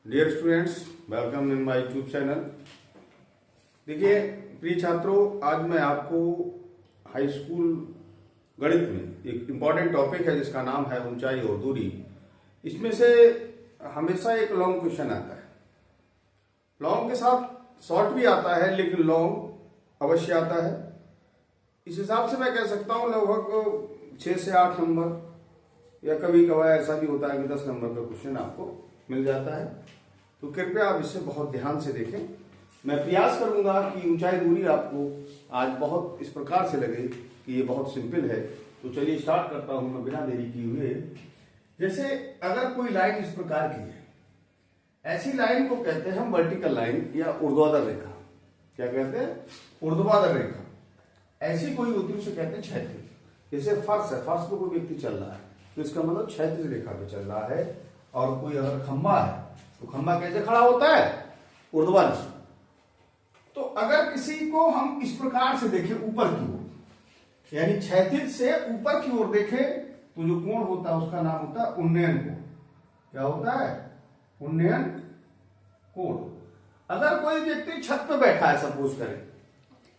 Dear students, welcome in my YouTube channel. देखिए प्रिय छात्रों, आज मैं आपको हाई स्कूल गणित में एक इम्पॉर्टेंट टॉपिक है जिसका नाम है ऊंचाई और दूरी। इसमें से हमेशा एक लॉन्ग क्वेश्चन आता है। लॉन्ग के साथ शॉर्ट भी आता है, लेकिन लॉन्ग अवश्य आता है। इस हिसाब से मैं कह सकता हूँ लगभग 6 से 8 नंबर, या कभी कभार ऐसा भी होता है कि 10 नंबर का क्वेश्चन आपको मिल जाता है। तो कृपया आप इसे बहुत ध्यान से देखें। मैं प्रयास करूंगा कि ऊंचाई दूरी आपको आज बहुत इस प्रकार से लगे कि ये बहुत सिंपल है। तो चलिए स्टार्ट करता हूं मैं बिना देरी किए हुए। जैसे अगर कोई लाइन इस प्रकार की है, ऐसी लाइन को कहते हैं हम वर्टिकल लाइन या ऊर्ध्वाधर रेखा। क्या कहते हैं? ऊर्ध्वाधर रेखा। ऐसी कोई होती है उसे कहते हैं क्षैतिज। जैसे फर्श है, फर्श पे कोई व्यक्ति चल रहा है तो इसका मतलब क्षैतिज रेखा पे चल रहा है। और कोई अगर खंबा है तो खंबा कैसे खड़ा होता है? ऊर्ध्वाधर। तो अगर किसी को हम इस प्रकार से देखें ऊपर की ओर, यानी क्षैतिज से ऊपर की ओर देखें, तो जो कोण होता है उसका नाम होता है उन्नयन कोण। क्या होता है? उन्नयन कोण। अगर कोई व्यक्ति छत पे बैठा है, सपोज करें,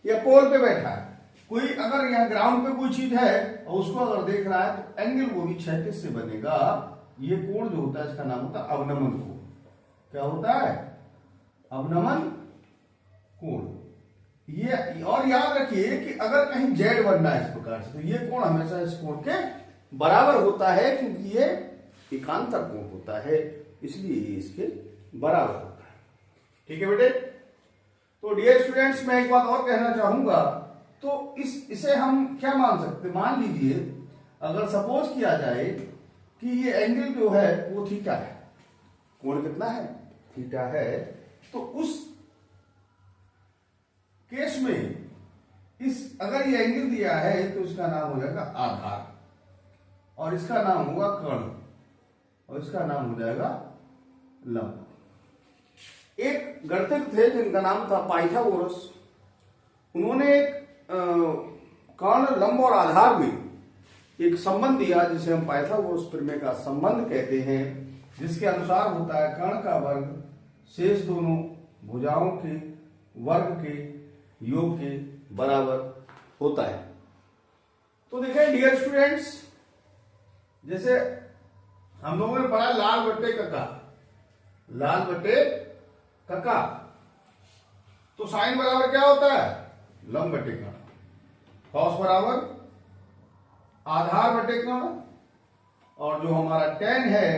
या पोल पे बैठा है, कोई अगर यहाँ ग्राउंड पे कोई चीज है और उसको अगर देख रहा है तो एंगल वो भी क्षैतिज से बनेगा। ये कोण जो होता है इसका नाम होता है अवनमन कोण। क्या होता है? अवनमन कोण। ये और याद रखिए कि अगर कहीं जेड बनना है इस प्रकार से, तो ये कोण हमेशा इस कोण के बराबर होता है, क्योंकि ये एकांतर कोण होता है, इसलिए ये इसके बराबर होता है। ठीक है बेटे? तो डियर स्टूडेंट्स, मैं एक बात और कहना चाहूंगा। तो इसे हम क्या मान सकते? मान लीजिए अगर सपोज किया जाए कि ये एंगल जो है वो थीटा है। कोण कितना है? थीटा है। तो उस केस में अगर ये एंगल दिया है तो इसका नाम हो जाएगा आधार, और इसका नाम होगा कर्ण, और इसका नाम हो जाएगा लंब। एक गणितज्ञ थे जिनका नाम था पाइथागोरस। उन्होंने एक कर्ण, लंब और आधार में एक संबंध दिया जिसे हम पाइथागोरस प्रमेय का संबंध कहते हैं, जिसके अनुसार होता है कर्ण का वर्ग शेष दोनों भुजाओं के वर्ग के योग के बराबर होता है। तो देखिए डियर स्टूडेंट्स, जैसे हम लोगों ने पढ़ा लाल बट्टे कका, लाल बट्टे कका। तो साइन बराबर क्या होता है? लंब बट्टे कर्ण। कॉस बराबर आधार बटे कर्ण, और जो हमारा tan है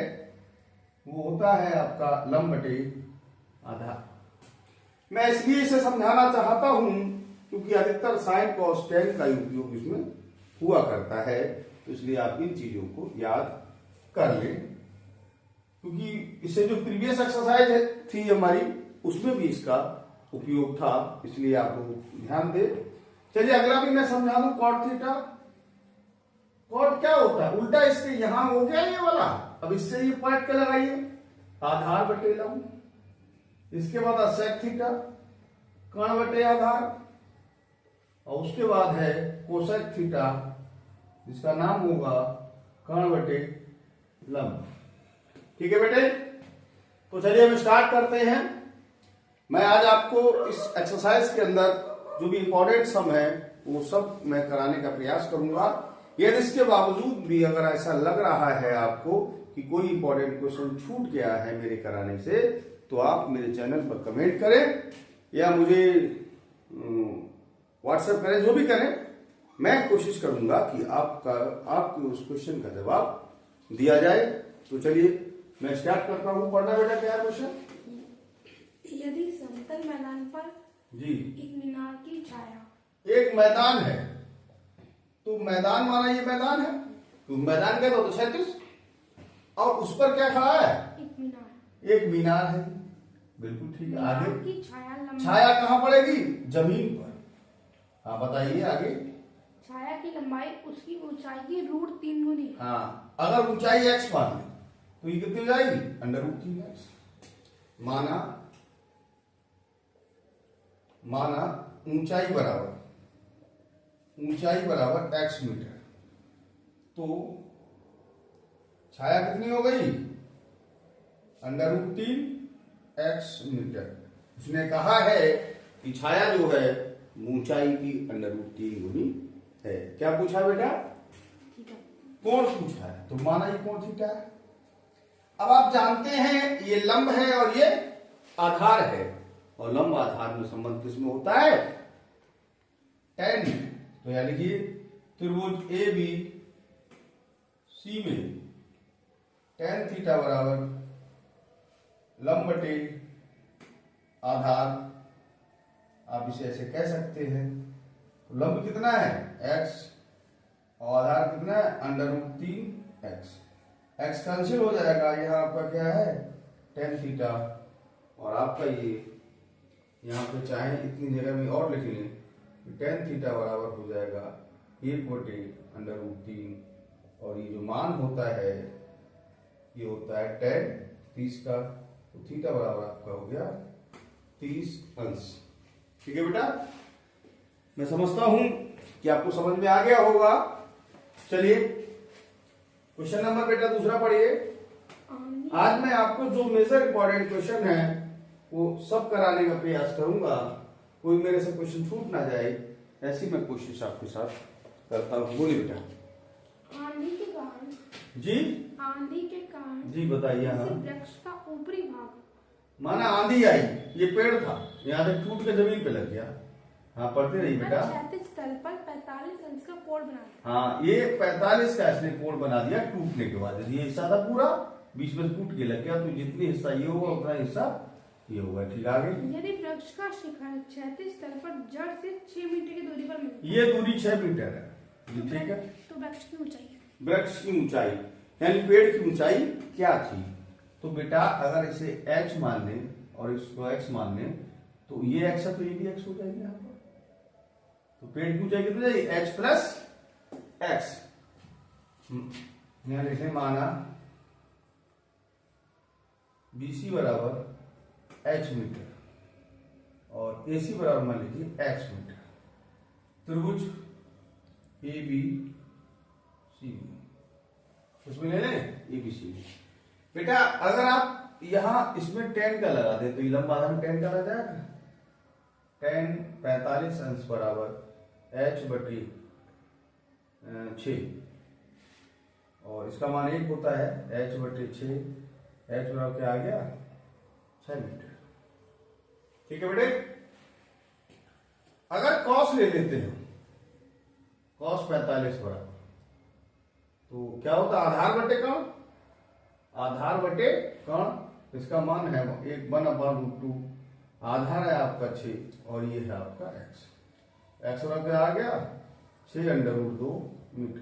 वो होता है आपका लंब बटे आधार। मैं इसलिए इसे समझाना चाहता हूं क्योंकि अधिकतर साइन कॉस tan का उपयोग इसमें हुआ करता है, तो इसलिए आप इन चीजों को याद कर लें, क्योंकि इससे जो प्रीवियस एक्सरसाइज थी हमारी उसमें भी इसका उपयोग था, इसलिए आप लोग ध्यान दें। चलिए अगला भी मैं समझा दूं। Cot theta. कॉट क्या होता है? उल्टा इसके यहां हो गया ये वाला, अब इससे ये पलट के लगाइए, आधार बटे लंब। इसके बाद सेक थीटा, कर्ण बटे आधार, और उसके बाद है कोसेक थीटा, जिसका नाम होगा कर्ण बटे लंब। ठीक है बेटे? तो चलिए हम स्टार्ट करते हैं। मैं आज आपको इस एक्सरसाइज के अंदर जो भी इंपॉर्टेंट सम है वो सब मैं कराने का प्रयास करूंगा। यदि इसके बावजूद भी अगर ऐसा लग रहा है आपको कि कोई इंपॉर्टेंट क्वेश्चन छूट गया है मेरे कराने से, तो आप मेरे चैनल पर कमेंट करें या मुझे व्हाट्सएप करें, जो भी करें। मैं कोशिश करूंगा कि आपके उस क्वेश्चन का जवाब दिया जाए। तो चलिए मैं स्टार्ट करता हूं पढ़ना। बेटा क्या क्वेश्चन? यदि समतल मैदान पर जी एक मीनार की छाया, एक मैदान है, तो मैदान माना ये मैदान है, तो मैदान क्या तो क्षैतिज, और उस पर क्या खड़ा है? एक मीनार। एक मीनार है। बिल्कुल ठीक है। आगे की छाया छाया कहाँ पड़ेगी? जमीन पर। हाँ बताइए आगे। छाया की लंबाई उसकी ऊंचाई की √3 गुनी। हाँ, अगर ऊंचाई x मान लें तो ये कितनी हो जाएगी? √3x। माना ऊंचाई बराबर x मीटर, तो छाया कितनी हो गई? √3 एक्स मीटर। उसने कहा है कि छाया जो है ऊंचाई की √3 गुनी है। क्या पूछा बेटा? कोण पूछा है, तो माना ये कोण थीटा है। अब आप जानते हैं ये लंब है और ये आधार है, और लंब आधार में संबंध किसमें होता है? tan। तो यानी कि त्रिभुज ए बी सी में tan थीटा बराबर लंब बटे आधार, आप इसे ऐसे कह सकते हैं। तो लंब कितना है? x, और आधार कितना है? √3x। x कैंसिल हो जाएगा, यहाँ आपका क्या है? tan थीटा, और आपका ये यहाँ पे चाहे इतनी जगह में और लिख लें, tan थीटा बराबर हो जाएगा 1/√3, और ये जो मान होता है ये होता है tan 30 का, तो थीटा बराबर आपका हो गया 30 अंश। ठीक है बेटा, मैं समझता हूं कि आपको समझ में आ गया होगा। चलिए क्वेश्चन नंबर बेटा दूसरा पढ़िए। आज मैं आपको जो मेजर इंपॉर्टेंट क्वेश्चन है वो सब कराने का प्रयास करूंगा, कोई मेरे से क्वेश्चन छूट ना जाए, ऐसी मैं कोशिश आपके साथ करता हूँ। बोलिए बेटा। आंधी के कारण जी, आंधी के कारण जी बताइए। हाँ, वृक्ष का ऊपरी भाग माना आंधी आई, ये पेड़ था, यहाँ से टूट के जमीन पे लग गया। हाँ पढ़ते रहिए बेटा। क्षैतिज तल पर 45 अंश का कोण बना दिया। हाँ, ये 45 का इसने कोण बना दिया टूटने के बाद। ये हिस्सा था पूरा, बीच में टूट के लग गया, तो जितनी हिस्सा ये होगा उतना हिस्सा ये होगा। ठीक, आगे। यदि वृक्ष का शिखर क्षैतिज तल पर जड़ से 6 मीटर की दूरी पर मिलता है, ये दूरी 6 मीटर है। ठीक है, तो वृक्ष की ऊंचाई है। वृक्ष की ऊंचाई यानी पेड़ की ऊंचाई क्या थी? तो बेटा अगर इसे h मान लें और इसको x मान लें, तो ये x है तो ये भी x हो जाएगी यहाँ पर। तो पेड़ की ऊंचाई कितनी जाएगी? h plus x। यहाँ लिखने माना BC बराबर h मीटर और AC बराबर मान लीजिए x मीटर। त्रिभुज ABC, उसमें ले लें ABC। बेटा अगर आप यहां इसमें tan का लगा दें तो ये लंबा आधार में tan का लग जाएगा। tan 45 अंश बराबर h बटी 6, और इसका मान 1 होता है। h बटे 6, h बराबर क्या आ गया? 6 मीटर। ठीक है बेटे, अगर cos ले लेते हैं, cos 45 बराबर, तो क्या होता है? आधार बटे कण, आधार बटे कण, इसका मान है 1/√2। आधार है आपका 6 और ये है आपका x। x बराबर आ गया 6√2 मीटर।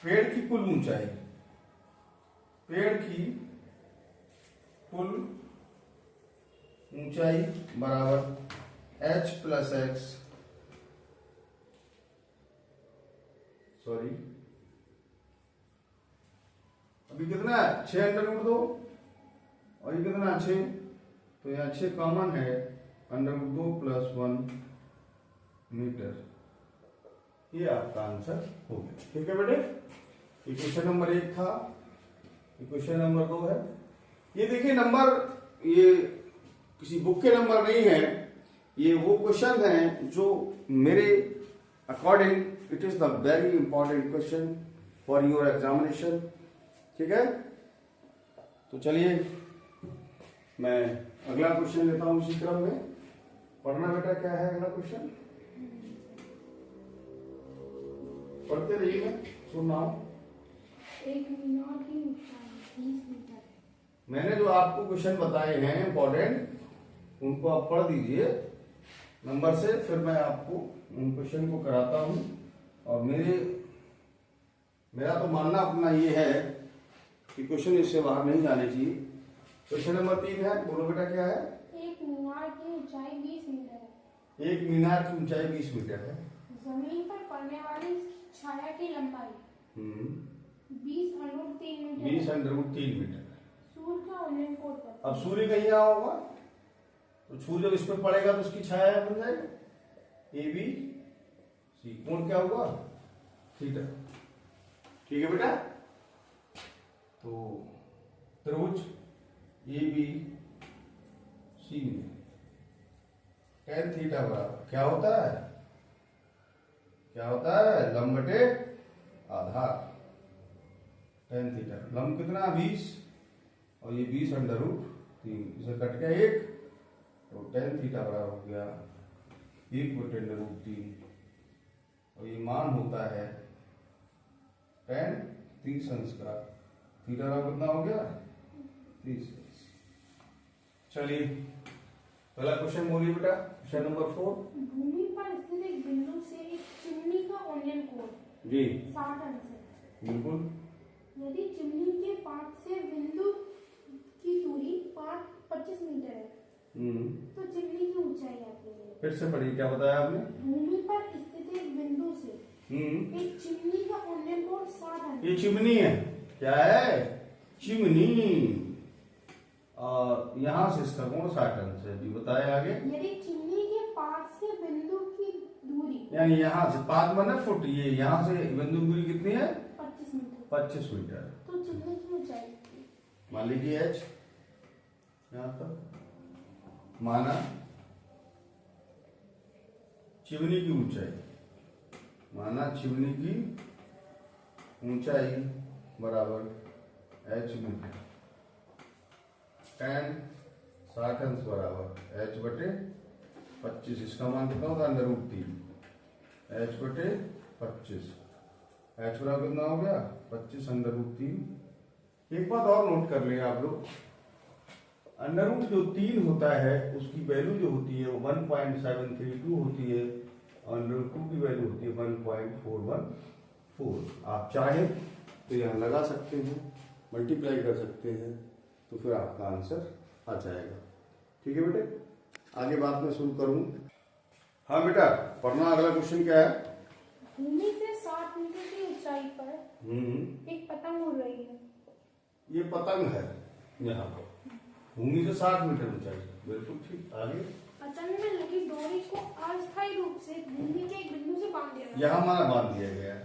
पेड़ की कुल ऊंचाई, पेड़ की कुल ऊंचाई बराबर h प्लस x, सॉरी अभी कितना है? 6√2, और ये कितना 6, तो यहाँ 6 कॉमन है, √2 + 1 मीटर। ये आपका आंसर हो गया। ठीक है बेटे, ये क्वेश्चन नंबर 1 था, ये क्वेश्चन नंबर 2 है। ये देखिए नंबर, ये किसी बुक के नंबर नहीं है, ये वो क्वेश्चन है जो मेरे according it is the very important question for your examination. ठीक है, तो चलिए मैं अगला क्वेश्चन लेता हूं इसी क्रम में। पढ़ना बेटा, क्या है अगला क्वेश्चन? पढ़ते रहिएगा, सुन रहा हूं। एक मीनार की ऊंचाई 20 मीटर है। मैंने जो आपको क्वेश्चन बताए हैं इंपॉर्टेंट, उनको आप पढ़ दीजिए नंबर से, फिर मैं आपको उन क्वेश्चन को कराता हूं। और मेरा तो मानना अपना ये है कि क्वेश्चन इससे बाहर नहीं जाने चाहिए। क्वेश्चन नंबर 3 है, बोलो बेटा क्या है? एक मीनार की ऊंचाई 20 मीटर है। एक मीनार की ऊंचाई 20 मीटर है। जमीन पर पड़ने वाली छाया की लंबाई 20√3 मीटर है। 20√3 मीटर। सूर्य का उन्नयन कोण पर। अब सूर्य कहीं यहाँ होगा, तो सूर्य जब इस पर पड़ेगा तो उसकी छाया बन जाएगा ABC। कोण क्या होगा? थीटा। ठीक है बेटा, तो त्रिभुज सी में tan थीटा बराबर क्या होता है, क्या होता है, लंब बटे आधार। tan थीटा लंब कितना 20 और ये 20 अंडर रूट 3, इसे कट गया 1 तो tan थीटा बराबर हो गया 1 बटे अंडर रूट 3 और ये मान होता है tan 30 अंश का। थीटा बराबर कितना हो गया 30 अंश। चलिए पहला क्वेश्चन बोलिए बेटा, क्वेश्चन नंबर 4। भूमि पर स्थित एक बिंदु से एक चिमनी का औन्नयन कोण जी 60 अंश है। बिल्कुल। यदि चिमनी के पाठ से बिंदु की दूरी 25 मीटर है तो चिमनी की ऊंचाई आपके लिए। फिर से पढ़िए, क्या बताया आपने? भूमि पर स्थित एक बिंदु से एक चिमनी का औन्नयन कोण 60 अंश। ये चिमनी है, क्या है, चिमनी, और यहाँ से इसका कोण 60 अंश है जी। बताए आगे। यदि चिमनी के पाठ से बिंदु की दूरी यानी यहाँ से 5 माने फुट, ये यहाँ से बिंदु की दूरी कितनी है 25 मीटर 25 मीटर। तो चिमनी की ऊंचाई मान लीजिए h यहाँ तक, माना चिमनी की ऊंचाई, माना चिमनी की ऊंचाई बराबर h मीटर, tan 60 अंश बराबर h बटे 25, इसका मान कितना होता है अंडर रूट 3, h बटे 25, h बराबर कितना हो गया 25 अंडर रूट 3। एक बात और नोट कर लें आप लोग, अंडर रूट जो 3 होता है उसकी वैल्यू जो होती है वो 1.732 होती है, अंडर रूट 2 की वैल्यू होती है 1.414। आप चाहें तो यहाँ लगा सकते हैं, मल्टीप्लाई कर सकते हैं, तो फिर आपका आंसर आ जाएगा। ठीक है बेटे, आगे बात मैं शुरू करूँ। हाँ बेटा पढ़ना, अगला क्वेश्चन क्या है? भूमि से 60 मीटर की ऊंचाई पर एक पतंग उड़ रही है। ये पतंग है यहाँ पर, भूमि से 60 मीटर ऊंचाई, बिल्कुल ठीक। आगे पतंग में लगी डोरी को अस्थायी रूप से भूमि के एक बिंदु से बांध दिया गया। यहाँ हमारा बांध दिया गया है।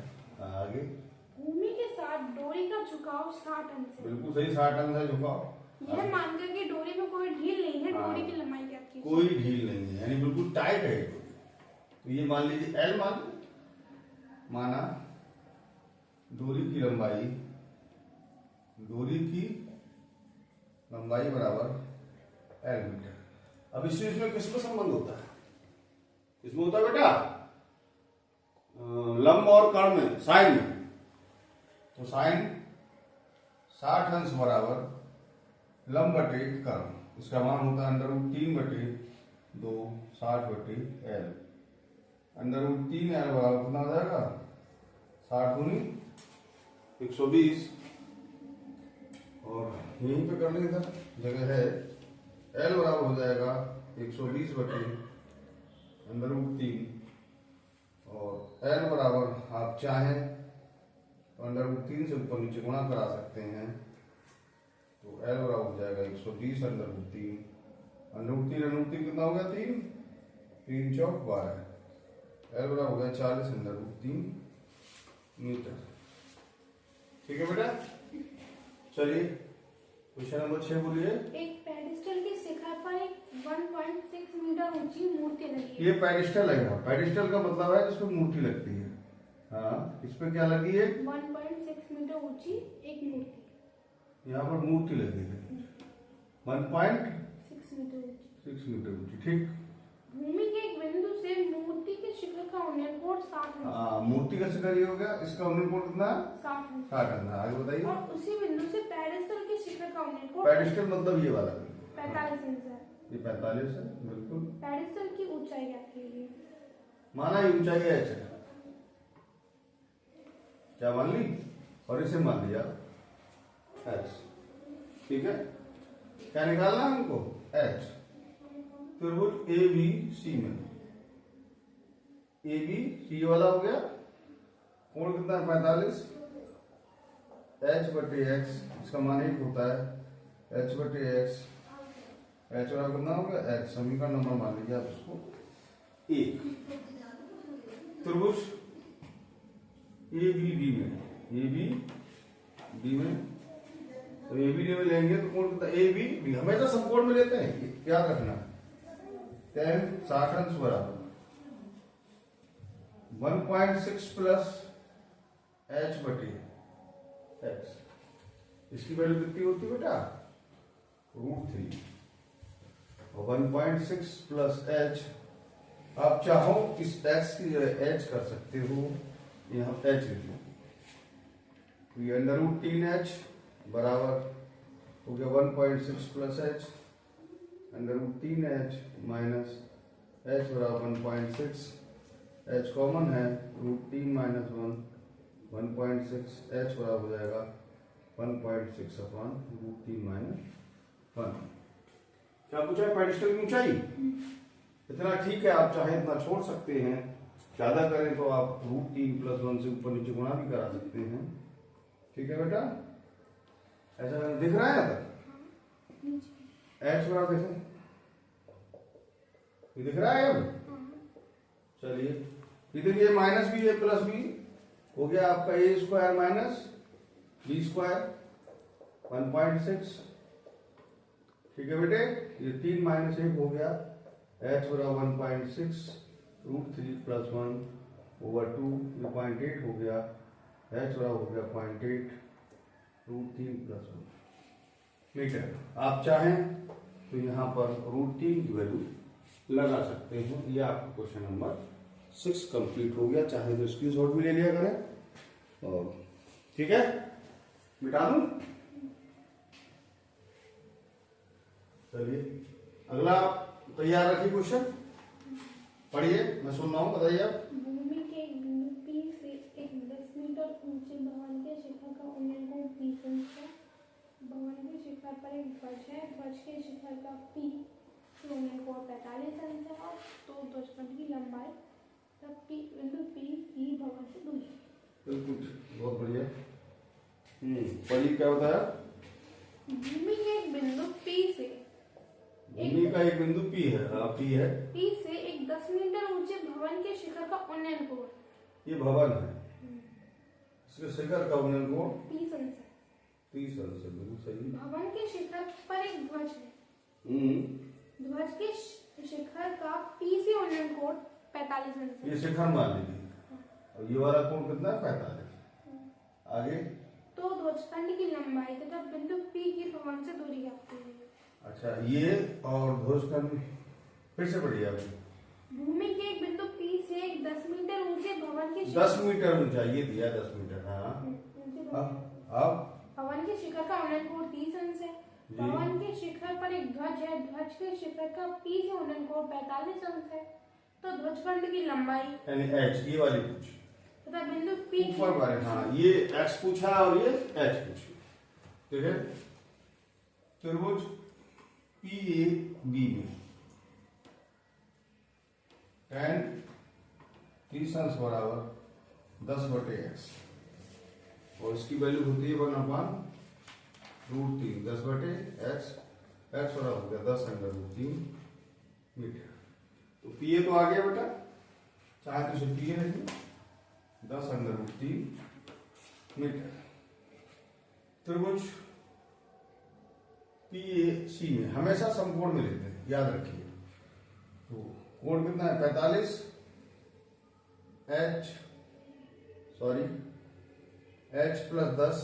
आगे भूमि के साथ डोरी का झुकाव 60 अंश है। बिल्कुल सही, 60 अंश है झुकाव। यह मानकर कि डोरी में कोई ढील नहीं है, हाँ। डोरी की लंबाई क्या थी? कोई ढील नहीं है, यानी बिल्कुल टाइट है डोरी। तो ये मान लीजिए एल माना डोरी की लंबाई, डोरी की लंबाई बराबर एल मीटर। अब इसमें किसमें संबंध होता है? इसमें होता है बेटा लंब और कर्ण में, साइन में। तो साइन 60 अंश बराबर लंब बटे कर्ण, इसका मान होता है अंडर रूट 3 बटे 2 60 बटे एल। अंडर रूट 3 एल बराबर कितना हो जाएगा 60 दूनी 120, और यहीं पे करने इधर जगह है, एल बराबर हो जाएगा 120 बटे अंडर रूट 3, और एल बराबर आप चाहें तो अंडर रूट 3 से ऊपर नीचे गुणा करा सकते हैं, तो एल बराबर हो जाएगा 120 अंडर रूट 3, अंडर रूट 3 कितना हो गया 3 3 चौक 12, एल बराबर हो गया 40 अंडर रूट 3 मीटर। ठीक है बेटा, चलिए क्वेश्चन नंबर 6 बोलिए। एक पेडिस्टल की शिखर पर एक 1.6 मीटर ऊंची मूर्ति लगी है। ये पेडिस्टल है, पेडिस्टल का मतलब है जिसपे मूर्ति लगती है। हाँ, इस पे क्या लगी है 1.6 मीटर ऊंची एक मूर्ति, यहाँ पर मूर्ति लगी है 1.6 6 मीटर ऊंची। मीटर ऊंची। ठीक, भूमि के एक बिंदु से मूर्ति के शिखर का औन्नयन कोण 60 है। हाँ मूर्ति का शिखर ये हो गया, इसका औन्नयन कोण कितना 60 है। 60 अंश। आगे बताइए। और उसी बिंदु से पेडिस्टल के शिखर का औन्नयन कोण पेडिस्टल मतलब ये वाला 45 अंश है। ये 45 है बिल्कुल। पेडिस्टल की ऊंचाई क्या थी? माना ये ऊंचाई है h है, क्या मान ली, और इसे मान लिया h। ठीक है, क्या निकालना है हमको h। त्रिभुज ए बी सी में ए बी सी वाला हो गया, कोण कितना है 45, h बटे x, इसका मान 1 होता है h बटे x, h वाला कितना हो गया x, समीकरण नंबर मान लीजिए आप इसको 1। त्रिभुज ए बी डी में, ए बी डी में तो ए बी में लेंगे तो कोण कितना ए बी हमेशा समकोण में लेते हैं, याद रखना। tan 60 अंश बराबर 1.6 प्लस h बटे x। इसकी वैल्यू कितनी होती है बेटा? √3 और 1.6 प्लस h। आप चाहो इस x की जगह h कर सकते हो, यहाँ h लिख लो। तो ये √3h बराबर हो गया 1.6 plus h, √3h minus h बराबर 1.6, h कॉमन है, √3 माइनस 1.6, h बराबर हो जाएगा 1.6 अपॉन √3 माइनस 1। क्या पूछा है? पेडिस्टल की ऊंचाई इतना ठीक है, आप चाहे इतना छोड़ सकते हैं, ज्यादा करें तो आप √3 प्लस 1 से ऊपर नीचे गुणा भी करा सकते हैं। ठीक है बेटा, ऐसा दिख रहा है? एच बराबर देखो, ये दिख रहा है अब? चलिए, इधर ये माइनस बी है प्लस बी हो गया आपका ए स्क्वायर माइनस बी स्क्वायर 1.6। ठीक है बेटे, ये 3 माइनस 1 हो गया, h बराबर 1.6 √3 प्लस 1 ओवर 2, ये 0.8 हो गया, h बराबर हो गया 0.8 √3 प्लस 1 मीटर। आप चाहें तो यहाँ पर √3 की वैल्यू लगा सकते हैं। ये आपका क्वेश्चन नंबर 6 कंप्लीट हो गया। चाहे तो स्क्रीनशॉट भी ले लिया करें। और ठीक है, मिटा दूं? चलिए अगला तैयार रखिए, क्वेश्चन पढ़िए, मैं सुन रहा हूँ, बताइए आप। भूमि के एक बिंदु P से एक 10 मीटर ऊंचे भवन के शिखर का उन्नयन कोण 30 अंश है। भवन के शिखर पर एक ध्वज है, ध्वज के शिखर का P से उन्नयन कोण 45 अंश है और तो ध्वजखंड की लंबाई तब P बिंदु P की भवन से दूरी। बिल्कुल, बहुत बढ़िया। पढ़िए, क्या बताया? भूमि के एक बिंदु P से, भूमि का एक बिंदु P है, P है, P से एक 10 मीटर ऊंचे भवन के शिखर का उन्नयन कोण, ये भवन है, इसके शिखर का उन्नयन कोण 30 अंश है। 30 अंश है, बिल्कुल सही। भवन के शिखर पर एक ध्वज है, ध्वज के शिखर का P से उन्नयन कोण 45 अंश है। ये शिखर मान लीजिए, और ये वाला कोण कितना है? 45। आगे तो ध्वजखंड की लंबाई तथा बिंदु P की भवन से दूरी ज्ञात कीजिए। अच्छा, ये और ध्वजखंड फिर से पढ़िए आप। भूमि के एक बिंदु P से एक 10 मीटर ऊंचे भवन के 10 मीटर ऊंचा, ये दिया 10 मीटर। हाँ, अब भवन के शिखर का उन्नयन कोण 30 अंश है। भवन के शिखर पर एक ध्वज है, ध्वज के शिखर का P से उन्नयन कोण 45 अंश है। तो ध्वजखंड की लंबाई यानी h, ये वाली पूछ तथा बिंदु P ऊपर वाले, हाँ, ये x पूछा और ये h पूछी। ठीक है, त्रिभुज PAB में tan 30 अंश बराबर 10 बटे x, और इसकी वैल्यू होती है 1/√3 10 बटे x, x बराबर हो गया 10 √3 मीटर। तो PA तो आ गया बेटा, चाहे तो इसे PA रखिए, 10 √3 मीटर। त्रिभुज PAC में हमेशा समकोण में लेते हैं, याद रखिए। तो कोण कितना है? 45 h प्लस 10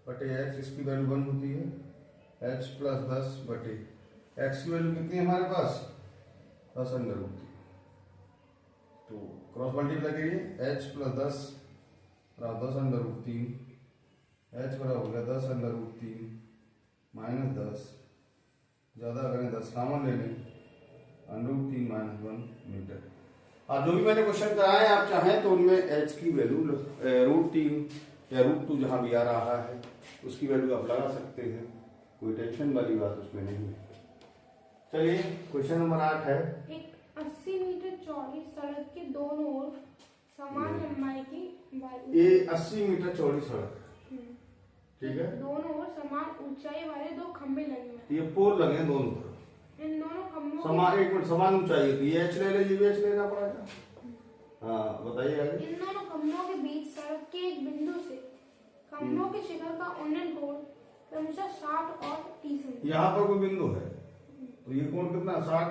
बटे h, इसकी वैल्यू 1 होती है, h प्लस 10 बटे x की वैल्यू कितनी है हमारे पास? 10 √3। तो क्रॉस मल्टीप्लाई करिए, h प्लस 10 बराबर 10 √3, h बराबर हो गया 10 √3 माइनस 10, ज्यादा करें 10 कॉमन ले लें, √3 माइनस 1 मीटर। आप जो भी मैंने क्वेश्चन कराए, आप चाहें तो उनमें h की वैल्यू √3 या √2 जहां भी आ रहा है उसकी वैल्यू आप लगा सकते हैं, कोई टेंशन वाली बात उसमें नहीं है। चलिए क्वेश्चन नंबर 8 है। एक 80 मीटर चौड़ी सड़क के दोनों ओर समान लंबाई की ये 80 मीटर चौड़ी सड़क, ठीक है, दोनों ओर समान ऊंचाई वाले दो खंभे लगे हुए ये पोल लगे हैं दोनों तरफ, इन दोनों खंभों समान, एक मिनट, समान ऊंचाई होती है, h ले लीजिए, भी h लेना पड़ेगा। हाँ बताइए आगे। इन दोनों खंभों के बीच सड़क के एक बिंदु से खंभों के शिखर का उन्नयन कोण हमेशा 60 और 30 में। यहाँ पर कोई बिंदु है तो ये कोण कितना 60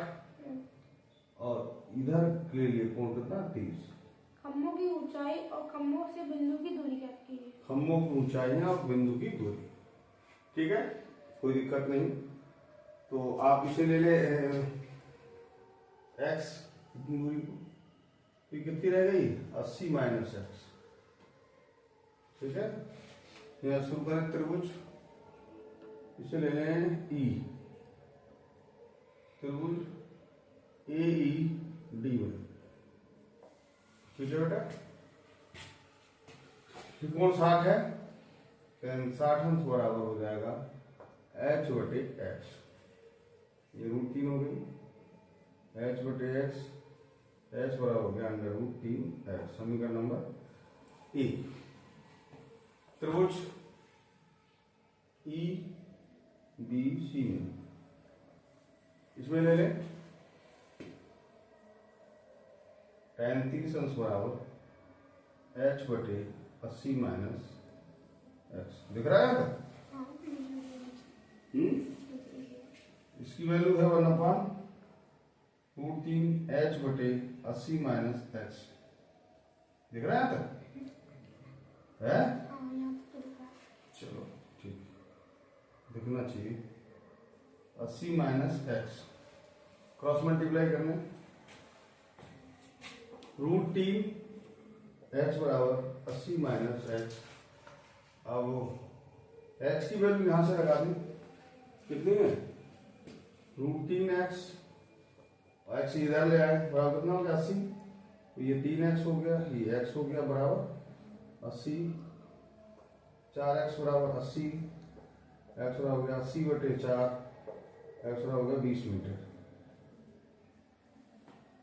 और इधर के लिए कोण कितना 30। खम्भों की ऊंचाई और खम्भों से बिंदु की दूरी ज्ञात कीजिए। खम्भों की ऊंचाई और बिंदु की दूरी, ठीक है, कोई दिक्कत नहीं। तो आप इसे ले ले x कितनी दूरी को, तो कितनी रह गई 80 माइनस एक्स, ठीक है। यहाँ शुरू करें त्रिभुज, इसे ले लें ई, त्रिभुज AED1, ठीक है बेटा। त्रिकोण 60 है, 60 अंश बराबर हो जाएगा h बटे x, ये √3 हो गई, h बटे x, h बराबर हो गया √3x, समीकरण नंबर 1। त्रिभुज EBC में इसमें ले लें tan 30 अंश बराबर h बटे 80 माइनस एक्स, दिख रहा है यहाँ? इसकी वैल्यू है 1/√3 h बटे 80 माइनस एक्स, दिख रहा है यहाँ है? चलो ठीक, दिखना चाहिए। 80 माइनस एक्स क्रॉस मल्टीप्लाई करने, √3 h बराबर 80 माइनस एक्स। अब h की वैल्यू यहां से लगा दी, कितनी है √3x, x इधर ले आए बराबर कितना हो गया 80, तो ये 3x हो गया, ये x हो गया बराबर 80, 4x बराबर 80, x बराबर हो गया 80 बटे 4, x बराबर हो गया 20 मीटर।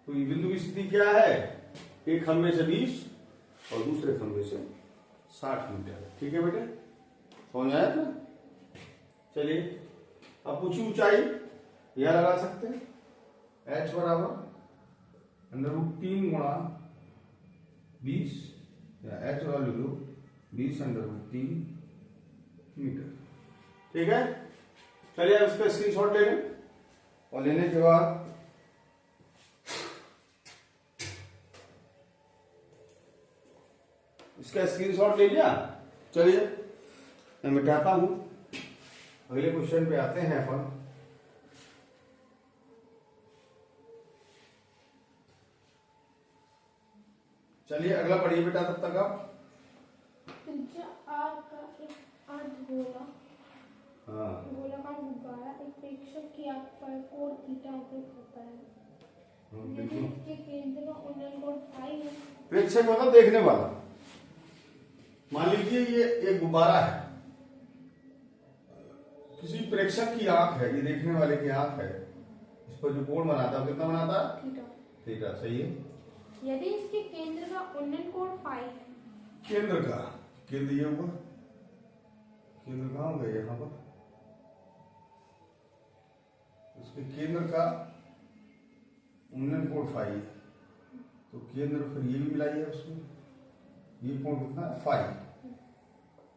तो ये बिंदु की स्थिति क्या है, एक खंबे से 20 और दूसरे खंबे से 60 मीटर, ठीक है बेटे, समझ आया था। चलिए अब पूछी ऊंचाई, यह लगा सकते हैं, h बराबर √3 गुणा 20, या h बराबर लिख लो 20 √3 मीटर, ठीक है। चलिए अब इसका स्क्रीनशॉट ले लें, और लेने के बाद इसका स्क्रीनशॉट ले लिया। चलिए मैं मिटाता हूं, अगले क्वेश्चन पे आते हैं अपन। चलिए अगला पढ़िए बेटा, तब तक आप। त्रिज्या r का एक अर्धगोला गोलाकार गुब्बारा एक प्रेक्षक की आंख पर कोण थीटा अंकित होता है। यदि इसके केंद्र का उन्नयन कोण फाई है। प्रेक्षक मतलब देखने वाला। मान लीजिए ये एक गुब्बारा है, किसी प्रेक्षक की आंख है, ये देखने वाले की आंख है, इस पर जो कोण बनाता है कितना बनाता है थीटा, थीटा, सही है। यदि इसके केंद्र का उन्नयन कोण फाई है। केंद्र का, केंद्र ये हुआ, केंद्र कहाँ होगा यहाँ पर, इसके केंद्र का उन्नयन कोण फाई है, तो केंद्र फिर ये भी मिलाइए उसमें, ये कोण कितना है फाई,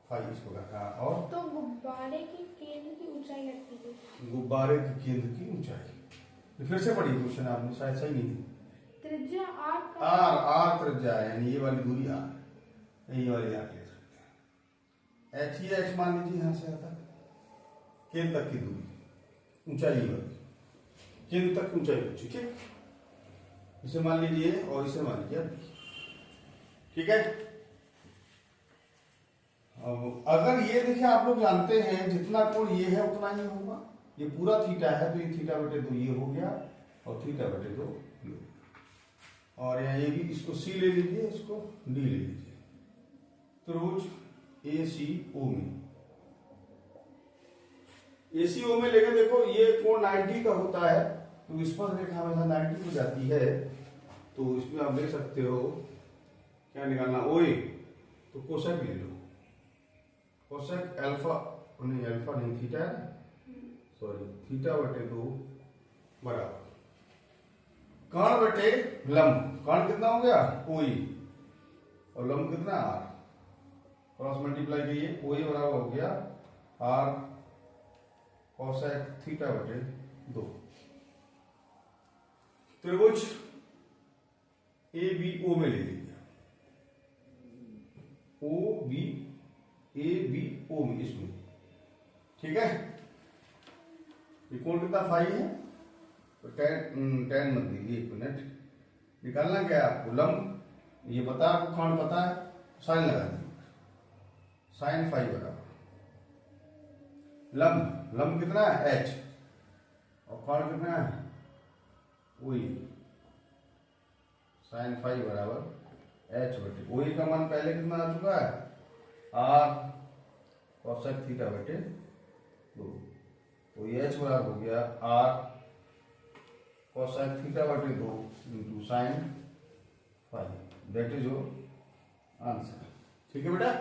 फाई इस प्रकार का। और तो गुब्बारे के केंद्र की ऊंचाई लगती है, गुब्बारे के केंद्र की ऊंचाई, तो फिर से पढ़िए क्वेश्चन, आपने शायद सही नहीं दी। त्रिज्या r का आर त्रिज्या है, यानी ये वाली दूरी आर, ये वाली आर ले सकते हैं। एच ही एक्स मान लीजिए, यहां से आता केंद्र तक की दूरी, ऊंचाई वाली, केंद्र तक ऊंचाई पूछी, ठीक, इसे मान लीजिए और इसे मान लीजिए, ठीक है। अब अगर ये देखिए, आप लोग जानते हैं जितना कोण ये है उतना ही होगा, ये पूरा थीटा है तो ये थीटा बटे 2 ये हो गया, और थीटा बटे 2 ये, और यहाँ ये भी, इसको सी ले लीजिए, इसको डी ले लीजिए। त्रिभुज ACO में, ACO में लेकर देखो, ये कोण 90 का होता है, तो इस पर रेखा हमेशा 90 हो जाती है, तो इसमें आप देख सकते हो क्या निकालना, OA, तो कोसेक ले लो, कोसेक अल्फा नहीं, अल्फा नहीं, थीटा है, सॉरी, थीटा बटे 2 बराबर कर्ण बटे लंब, कर्ण कितना हो गया OE, और लंब कितना R, क्रॉस मल्टीप्लाई कीजिए, OE बराबर हो गया R कोसेक थीटा बटे 2। त्रिभुज ए बी ओ में ले लीजिए, O B A B O में, इसमें, ठीक है। ये कोण कितना फाई है, तो टेन मत दीजिए, 1 मिनट। निकालना क्या है आपको, लंब, ये पता है आपको, कोण पता है, साइन लगा दीजिए, साइन फाई बराबर लंब, लंब कितना है h, और कोण कितना है वही, साइन फाई बराबर h बटे वही का मान पहले कितना आ चुका है, r कोसेक थीटा बटे 2। तो ये h बराबर हो गया r कोसेक थीटा बटे 2 into sine phi, that is your answer. ठीक है बेटा,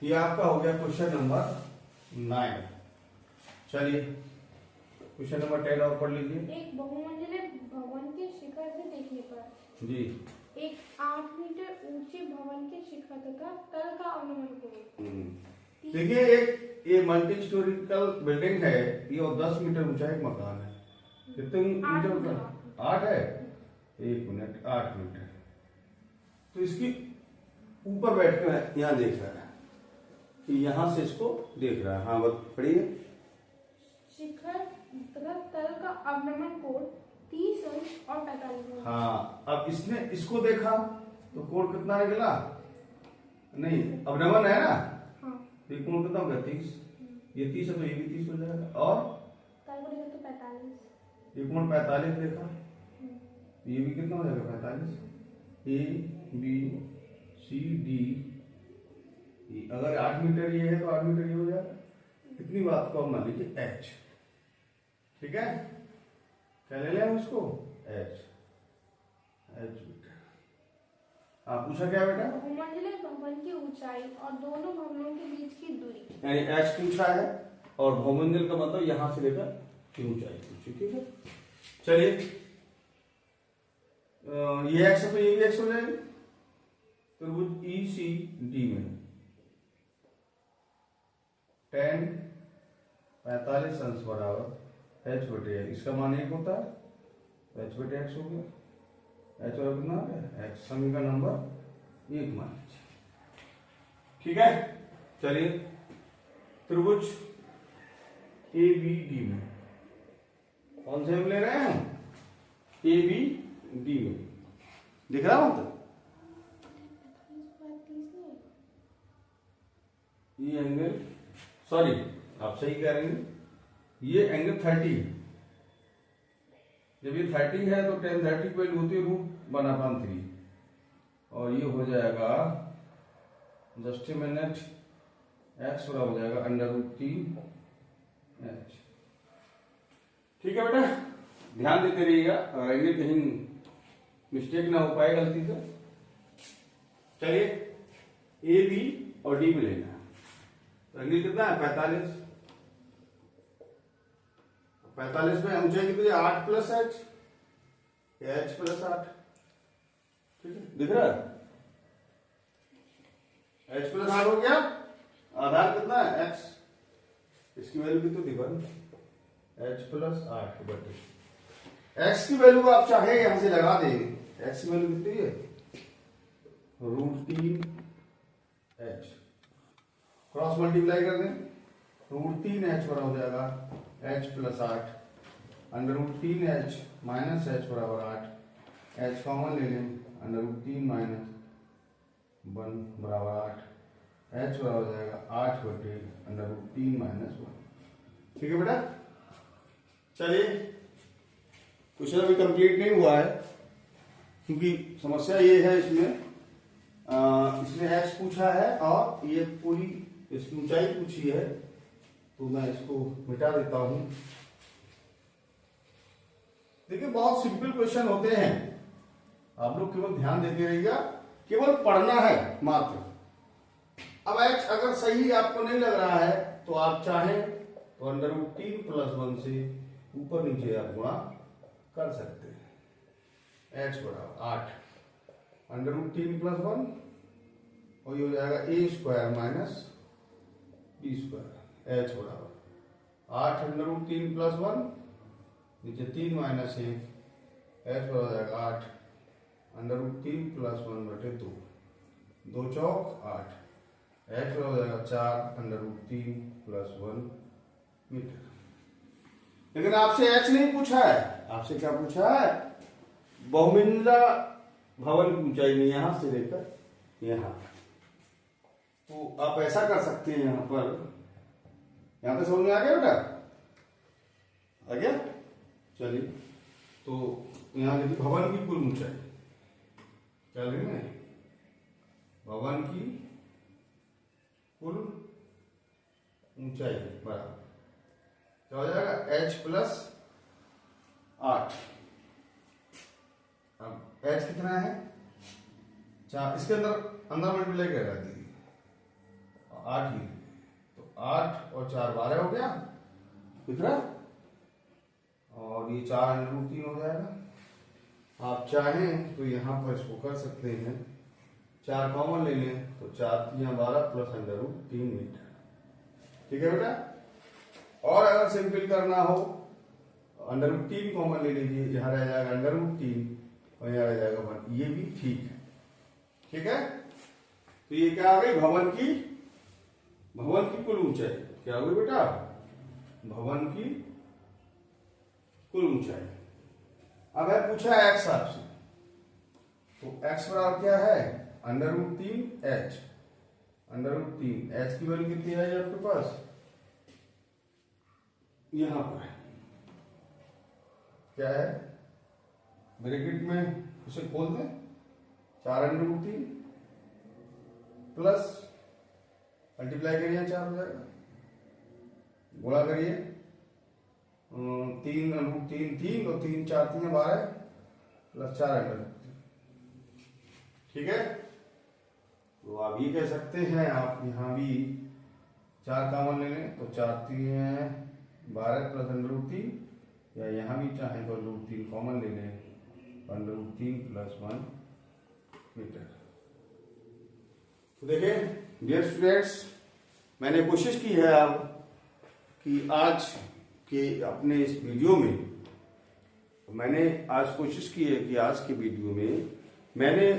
ये आपका हो गया क्वेश्चन नंबर 9। चलिए क्वेश्चन नंबर 10 और पढ़ लीजिए। एक बहुमंजिले भवन के शिखर से देखने पर जी, एक 8 मीटर ऊंचे भवन के शिखर तथा तल का अनुमान करो। देखिए एक ये मल्टी स्टोरिकल बिल्डिंग है, ये और 10 मीटर ऊंचा एक मकान है, कितने मीटर का, 8 है, 1 मिनट, 8 मीटर। तो इसकी ऊपर बैठ कर यहाँ देख रहा है कि यहाँ से इसको देख रहा है, हाँ बस पढ़िए। शिखर तथा तल का अवनमन कोण 30 अंश और 45 अंश। हाँ, अब इसने इसको देखा तो कोण कितना निकला, नहीं अवनमन है ना, हाँ, ये कोण कितना होगा 30, ये 30 है तो ये भी 30 हो जाएगा, और तल को देखा तो 45, ये कोण 45 देखा, ये भी कितना हो जाएगा 45, ए बी सी डी, अगर 8 मीटर ये है तो 8 मीटर ये हो जाएगा। इतनी बात को आप मान लीजिए h, ठीक है, क्या ले लें उसको h मीटर। आप पूछा क्या बेटा, बहुमंजिले भवन की ऊंचाई और दोनों भवनों के बीच की दूरी, यानी h पूछा है, और बहुमंजिल का मतलब यहां से लेकर ये ऊंचाई पूछी, ठीक है। चलिए ये x है तो ये भी x हो जाएगी, त्रिभुज ई सी डी में tan 45 अंश बराबर h बटे x, इसका मान 1 होता है तो h बटे x हो गया, h बराबर कितना है x, समीकरण नंबर 1 मान लीजिए, ठीक है। चलिए त्रिभुज ए बी डी में कौन से हम ले रहे हैं, ए बी डी में, दिख रहा हो तो ये एंगल, सॉरी आप सही कह रहे हैं, ये एंगल 30 है, जब ये 30 है तो tan 30 की वैल्यू होती है √1/3, और ये हो जाएगा जस्ट मिनट x बराबर हो जाएगा √3h। ठीक है बेटा, ध्यान देते रहिएगा, और एंगल कहीं मिस्टेक ना हो पाए गलती से। चलिए ए बी और डी में लेना है, तो एंगल कितना है 45 में ऊंचाई कितनी है 8 प्लस h, h प्लस 8, ठीक है, दिख रहा है h प्लस 8 हो गया, आधार कितना है x, इसकी वैल्यू कितनी थी बन h प्लस 8 बटे x की वैल्यू आप चाहे यहां से लगा देंगे, x की वैल्यू कितनी है √3h, क्रॉस मल्टीप्लाई कर दें, √3h बराबर हो जाएगा h plus 8, √3h minus h बराबर 8, h कॉमन ले लें, √3 माइनस 1 बराबर 8, h बराबर हो जाएगा 8 बटे √3 माइनस 1। ठीक है बेटा, चलिए क्वेश्चन अभी कंप्लीट नहीं हुआ है, क्योंकि समस्या ये है इसमें x पूछा है और ये पूरी इसकी ऊंचाई पूछी है, तो मैं इसको मिटा देता हूं। देखिए बहुत सिंपल क्वेश्चन होते हैं, आप लोग केवल ध्यान देते रहिएगा, केवल पढ़ना है मात्र। अब x अगर सही आपको नहीं लग रहा है तो आप चाहें तो √3 प्लस 1 से ऊपर नीचे आप गुणा कर सकते हैं। x बराबर 8, √3 प्लस 1 और ये हो जाएगा a² माइनस b², h बराबर 8 अंडर रूट 3 प्लस 1, नीचे 3 माइनस 1, x हो जाएगा 8 अंडर रूट 3 प्लस 1 बटे 2, 2 चौक 8, x हो जाएगा 4 अंडर रूट 3 प्लस 1 मीटर। लेकिन आपसे h नहीं पूछा है, आपसे क्या पूछा है? बहुमंजिला भवन की ऊंचाई में यहां से लेकर यहां। तो आप ऐसा कर सकते हैं, यहां पर, यहां तक समझ में आ गया बेटा? आ गया? चलिए, तो यहां देखिए भवन की कुल ऊंचाई क्या लेंगे? भवन की कुल ऊंचाई बराबर क्या हो जाएगा? h plus 8। अब h कितना है? 4, इसके अंदर मल्टीप्लाई कर दीजिए 8 ही, तो 8 और 4 12 हो गया, दिख रहा? और ये 4 अंडर रूट 3 हो जाएगा। आप चाहें तो यहाँ पर इसको कर सकते हैं, 4 कॉमन ले लें तो 4 3 12 प्लस अंडर रूट 3 मीटर। ठीक है बेटा? और अगर सिंपल करना हो, अंडर रूट 3 कॉमन ले लीजिए, यहाँ रह जाएगा अंडर रूट 3 और यहाँ रह जाएगा 1, ये भी ठीक है। ठीक है? तो ये क्या आ गई? भवन की कुल ऊंचाई क्या हो गई बेटा? भवन की कुल ऊंचाई। अब है पूछा x आपसे, तो x बराबर क्या है? Under root 3 h, under root 3 h की वैल्यू कितनी है आपके पास? यहां पर क्या है? ब्रैकेट में उसे खोल दें, 4 अंडर रूट 3 प्लस मल्टीप्लाई करिए, 4 हो जाएगा, गुणा करिए 3 रूट 3 3 और 3 4 3 12 प्लस 4 अंडर। ठीक है? तो आप ये कह सकते हैं, आप यहाँ भी 4 कॉमन ले लें तो 4 3 12 प्लस अंडर रूट 3, या यहाँ भी चाहें तो रूट 3 कॉमन ले लें, अंडर रूट 3 प्लस 1 मीटर। तो देखिए डियर स्टूडेंट्स, मैंने कोशिश की है अब कि आज के अपने इस वीडियो में, मैंने आज कोशिश की है कि आज के वीडियो में मैंने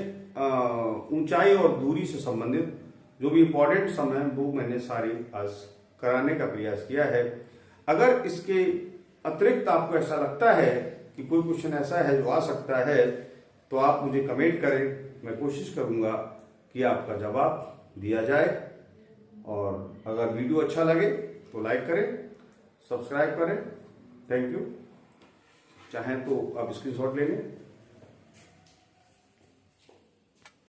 ऊंचाई और दूरी से संबंधित जो भी इम्पोर्टेंट सम है वो मैंने सारे आज कराने का प्रयास किया है। अगर इसके अतिरिक्त आपको ऐसा लगता है कि कोई क्वेश्चन ऐसा है जो आ सकता है, तो आप मुझे कमेंट करें, मैं कोशिश करूंगा कि आपका जवाब दिया जाए। और अगर वीडियो अच्छा लगे तो लाइक करें, सब्सक्राइब करें। Thank you. चाहें तो आप स्क्रीनशॉट ले लें।